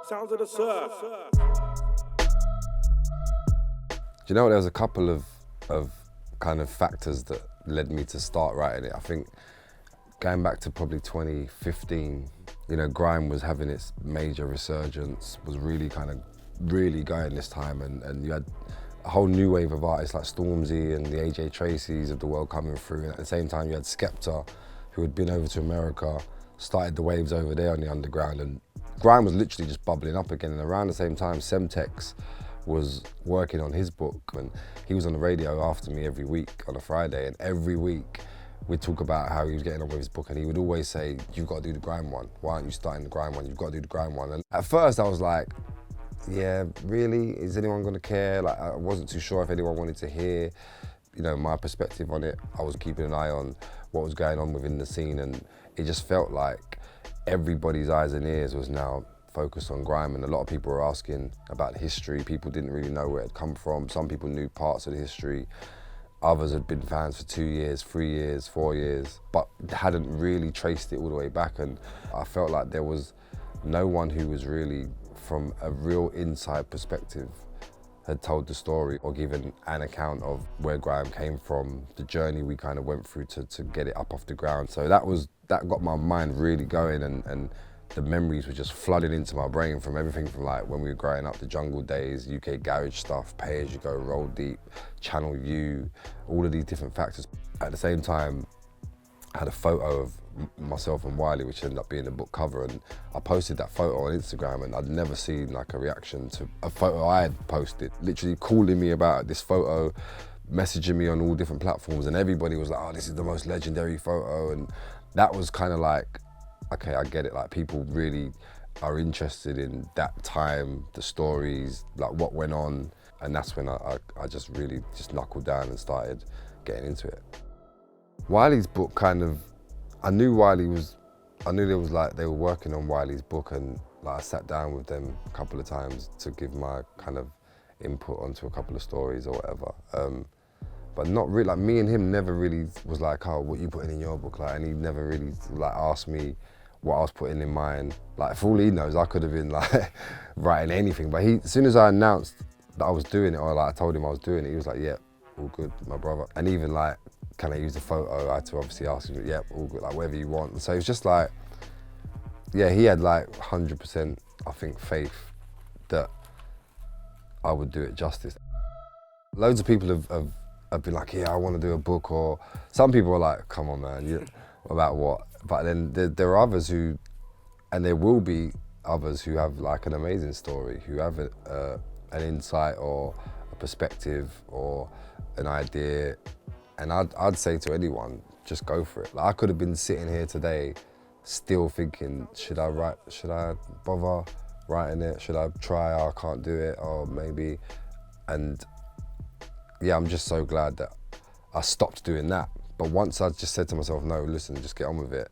Sounds of the surf. Do you know, there was a couple of kind of factors that led me to start writing it. I think going back to probably 2015, you know, grime was having its major resurgence, was really going this time, and you had a whole new wave of artists like Stormzy and the AJ Tracys of the world coming through, and at the same time you had Skepta, who had been over to America, started the waves over there on the underground, and grime was literally just bubbling up again. And around the same time, Semtex was working on his book, and he was on the radio after me every week on a Friday, and every week we'd talk about how he was getting on with his book, and he would always say, "You've got to do the grime one. Why aren't you starting the grime one? You've got to do the grime one." And at first I was like, yeah, really? Is anyone gonna care? Like, I wasn't too sure if anyone wanted to hear, you know, my perspective on it. I was keeping an eye on what was going on within the scene, and it just felt like everybody's eyes and ears was now focused on grime, and a lot of people were asking about the history. People didn't really know where it had come from. Some people knew parts of the history. Others had been fans for 2 years, 3 years, 4 years, but hadn't really traced it all the way back. And I felt like there was no one who was really, from a real inside perspective, had told the story or given an account of where grime came from, the journey we kind of went through to get it up off the ground. So that got my mind really going, and the memories were just flooding into my brain from everything from like when we were growing up, the Jungle days, UK garage stuff, Pay As You Go, Roll Deep, Channel U, all of these different factors. At the same time, I had a photo of myself and Wiley, which ended up being the book cover, and I posted that photo on Instagram, and I'd never seen like a reaction to a photo I had posted, literally calling me about this photo, messaging me on all different platforms, and everybody was like, "Oh, this is the most legendary photo." And that was kind of like, okay, I get it, like people really are interested in that time, the stories, like what went on, and that's when I just really just knuckled down and started getting into it. Wiley's book I knew there was like, they were working on Wiley's book, and like I sat down with them a couple of times to give my kind of input onto a couple of stories or whatever. But not really, like me and him never really was like, "Oh, what you putting in your book?" Like, and he never really like asked me what I was putting in mine. Like, for all he knows, I could have been like writing anything. But as soon as I announced that I was doing it, or like I told him I was doing it, he was like, "Yeah, all good, my brother." And even like, can I use the photo? I had to obviously ask him, "Yeah, all good, like whatever you want." And so it was just like, yeah, he had like 100%, I think, faith that I would do it justice. Loads of people have been like, "Yeah, I want to do a book," or some people are like, "Come on, man, about what?" But then there are others who, and there will be others who have like an amazing story, who have an insight or a perspective or an idea. And I'd say to anyone, just go for it. Like, I could have been sitting here today still thinking, should I bother writing it? Should I try? Oh, I can't do it, or maybe. And yeah, I'm just so glad that I stopped doing that. But once I just said to myself, no, listen, just get on with it,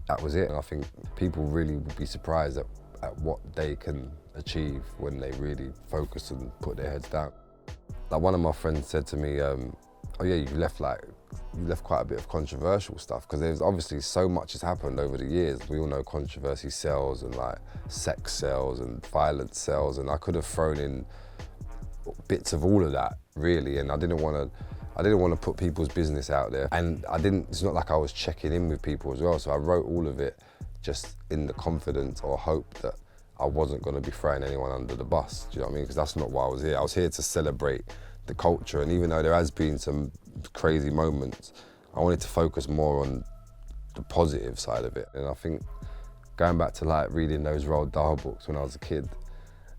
that was it. And I think people really would be surprised at what they can achieve when they really focus and put their heads down. Like, one of my friends said to me, "Oh yeah, you left quite a bit of controversial stuff," because there's obviously so much has happened over the years. We all know controversy sells, and like sex sells and violence sells, and I could have thrown in bits of all of that, really, and I didn't want to put people's business out there, and it's not like I was checking in with people as well, so I wrote all of it just in the confidence or hope that I wasn't going to be throwing anyone under the bus. Do you know what I mean? Because that's not why I was here. I was here to celebrate the culture, and even though there has been some crazy moments, I wanted to focus more on the positive side of it. And I think going back to like reading those Roald Dahl books when I was a kid,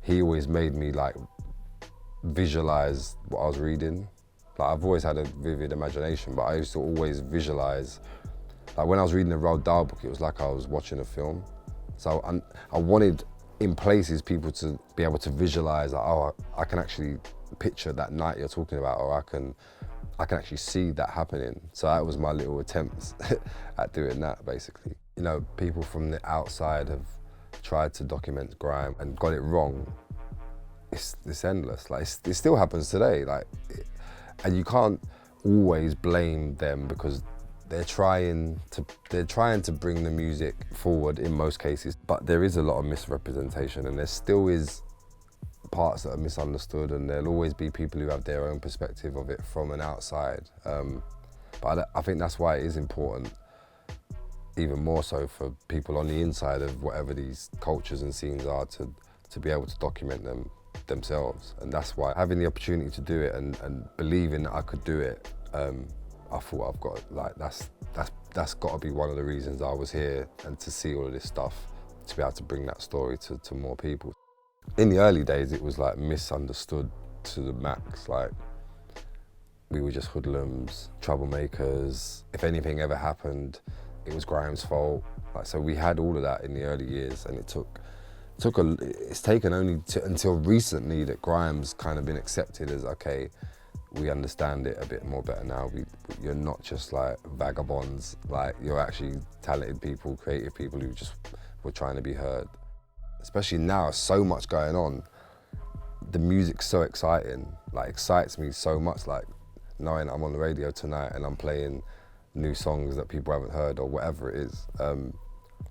he always made me like visualize what I was reading. Like, I've always had a vivid imagination, but I used to always visualize. Like, when I was reading the Roald Dahl book, it was like I was watching a film. So I wanted, in places, people to be able to visualize, like, oh, I can actually picture that night you're talking about, or I can actually see that happening. So that was my little attempts at doing that, basically. You know, people from the outside have tried to document grime and got it wrong. It's endless. Like, it still happens today. Like, and you can't always blame them, because they're trying to bring the music forward in most cases, but there is a lot of misrepresentation, and there still is parts that are misunderstood, and there'll always be people who have their own perspective of it from an outside. But I think that's why it is important, even more so for people on the inside of whatever these cultures and scenes are, to be able to document them themselves. And that's why having the opportunity to do it and believing that I could do it, I thought I've got, like, that's got to be one of the reasons I was here, and to see all of this stuff, to be able to bring that story to more people. In the early days, it was like misunderstood to the max. Like, we were just hoodlums, troublemakers. If anything ever happened, it was Grime's fault. Like, so we had all of that in the early years, and it's taken only until recently that Grime's kind of been accepted as, okay, we understand it a bit more better now. You're not just like vagabonds, like you're actually talented people, creative people who just were trying to be heard. Especially now, so much going on. The music's so exciting, like excites me so much, like knowing I'm on the radio tonight and I'm playing new songs that people haven't heard or whatever it is.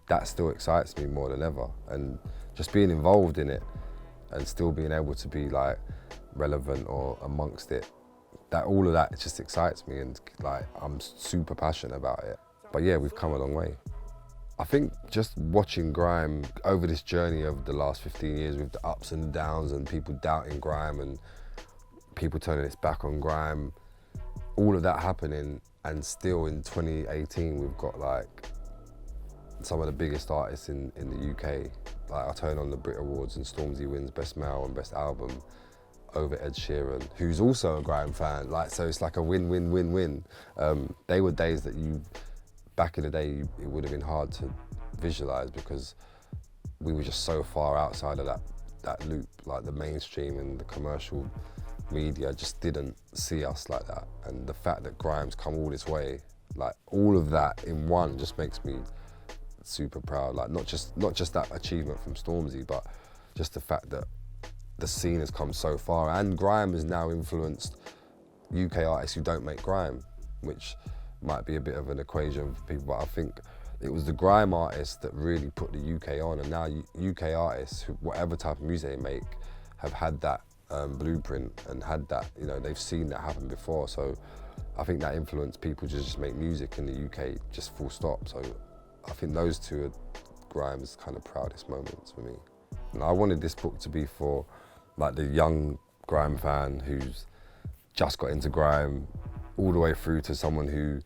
That still excites me more than ever. And just being involved in it and still being able to be like relevant or amongst it, all of that just excites me, and like I'm super passionate about it. But yeah, we've come a long way. I think just watching Grime over this journey over the last 15 years, with the ups and downs and people doubting Grime and people turning its back on Grime, all of that happening, and still in 2018 we've got like some of the biggest artists in the UK. Like, I turn on the Brit Awards and Stormzy wins Best Male and Best Album over Ed Sheeran, who's also a Grime fan. Like, so it's like a win-win-win-win. They were days that back in the day, it would have been hard to visualize, because we were just so far outside of that loop. Like, the mainstream and the commercial media just didn't see us like that. And the fact that Grime's come all this way, like all of that in one, just makes me super proud. Like, not just that achievement from Stormzy, but just the fact that the scene has come so far, and Grime has now influenced UK artists who don't make Grime, which might be a bit of an equation for people, but I think it was the Grime artists that really put the UK on, and now UK artists, whatever type of music they make, have had that blueprint and had that, you know, they've seen that happen before. So I think that influenced people to just make music in the UK, just full stop. So I think those two are Grime's kind of proudest moments for me. And I wanted this book to be for like the young Grime fan who's just got into Grime, all the way through to someone who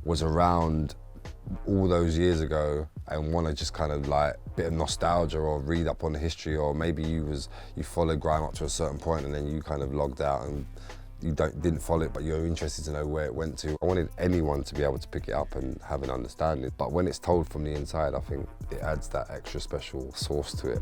was around all those years ago and want to just kind of like a bit of nostalgia or read up on the history, or maybe you followed Grime up to a certain point and then you kind of logged out and you didn't follow it, but you're interested to know where it went to. I wanted anyone to be able to pick it up and have an understanding, but when it's told from the inside, I think it adds that extra special sauce to it.